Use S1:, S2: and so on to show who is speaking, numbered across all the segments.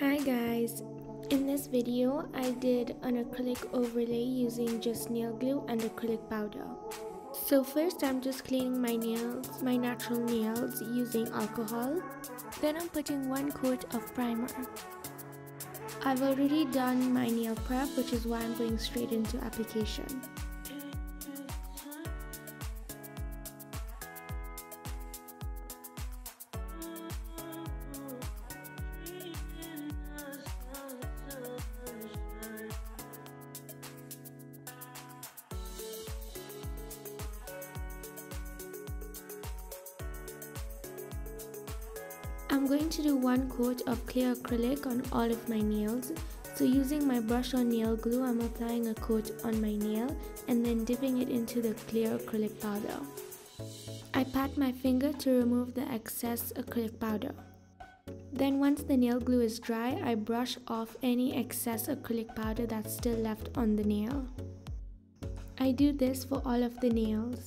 S1: Hi guys, in this video I did an acrylic overlay using just nail glue and acrylic powder. So first I'm just cleaning my nails, my natural nails using alcohol. Then I'm putting one coat of primer. I've already done my nail prep, which is why I'm going straight into application. I'm going to do one coat of clear acrylic on all of my nails. So using my brush on nail glue, I'm applying a coat on my nail and then dipping it into the clear acrylic powder. I pat my finger to remove the excess acrylic powder. Then once the nail glue is dry, I brush off any excess acrylic powder that's still left on the nail. I do this for all of the nails.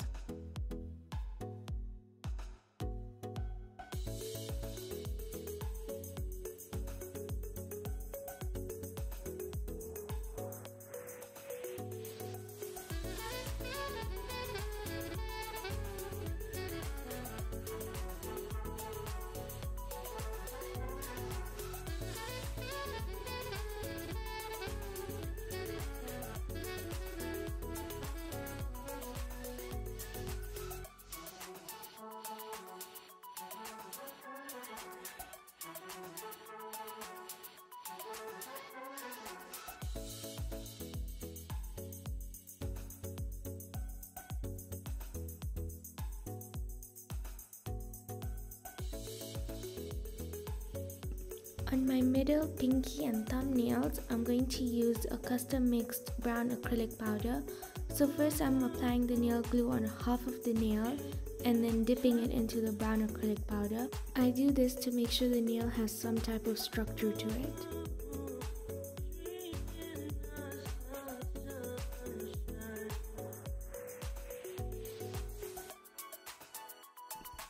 S1: On my middle, pinky and thumb nails, I'm going to use a custom mixed brown acrylic powder. So first I'm applying the nail glue on half of the nail and then dipping it into the brown acrylic powder. I do this to make sure the nail has some type of structure to it.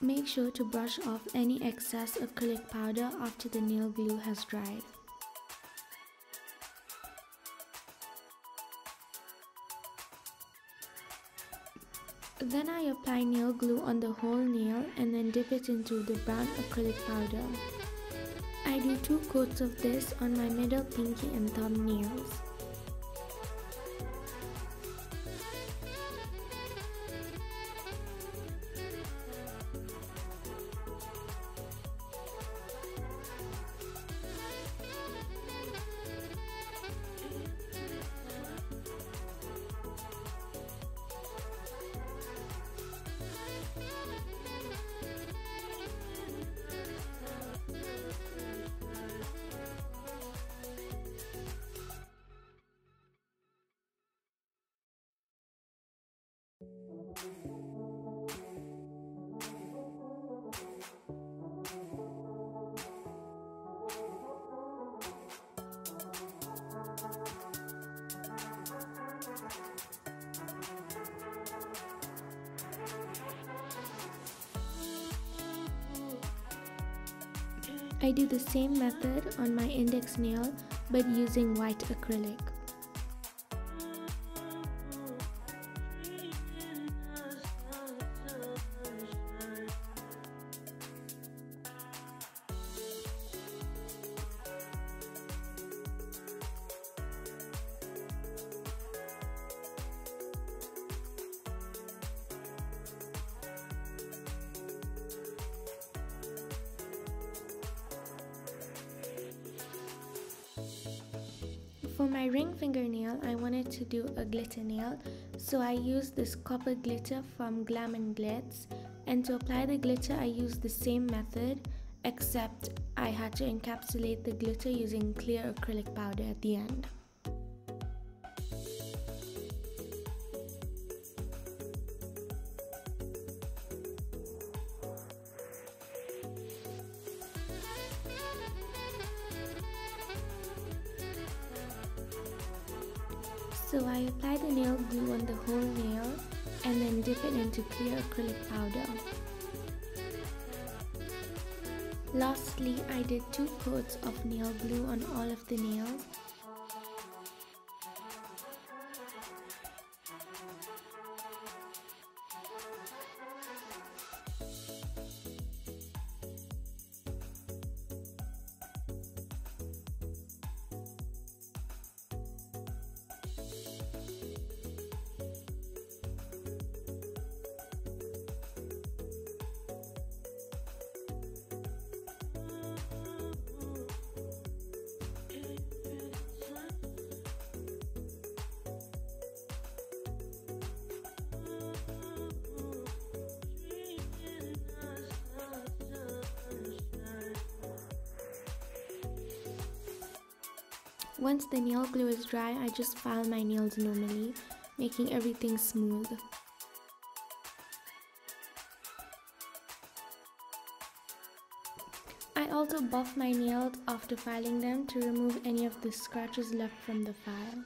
S1: Make sure to brush off any excess acrylic powder after the nail glue has dried. Then I apply nail glue on the whole nail and then dip it into the brown acrylic powder. I do 2 coats of this on my middle, pinky and thumb nails. I do the same method on my index nail but using white acrylic. For my ring fingernail, I wanted to do a glitter nail, so I used this copper glitter from Glam & Glitz, and to apply the glitter I used the same method, except I had to encapsulate the glitter using clear acrylic powder at the end. So I apply the nail glue on the whole nail and then dip it into clear acrylic powder. Lastly, I did 2 coats of nail glue on all of the nails. Once the nail glue is dry, I just file my nails normally, making everything smooth. I also buff my nails after filing them to remove any of the scratches left from the file.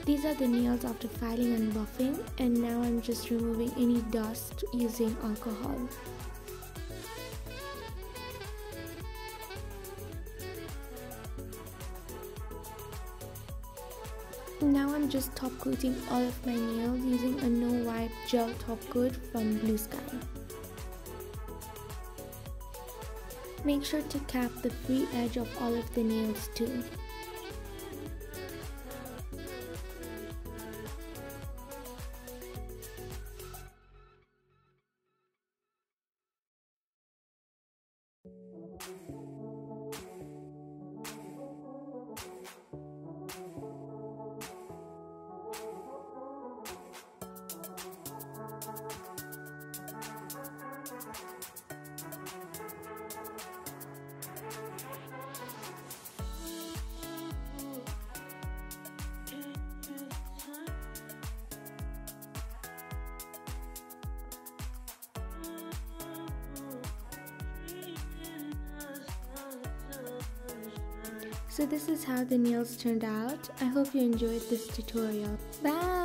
S1: These are the nails after filing and buffing, and now I'm just removing any dust using alcohol. Now I'm just top coating all of my nails using a no wipe gel top coat from Blue Sky. Make sure to cap the free edge of all of the nails too. So this is how the nails turned out. I hope you enjoyed this tutorial. Bye!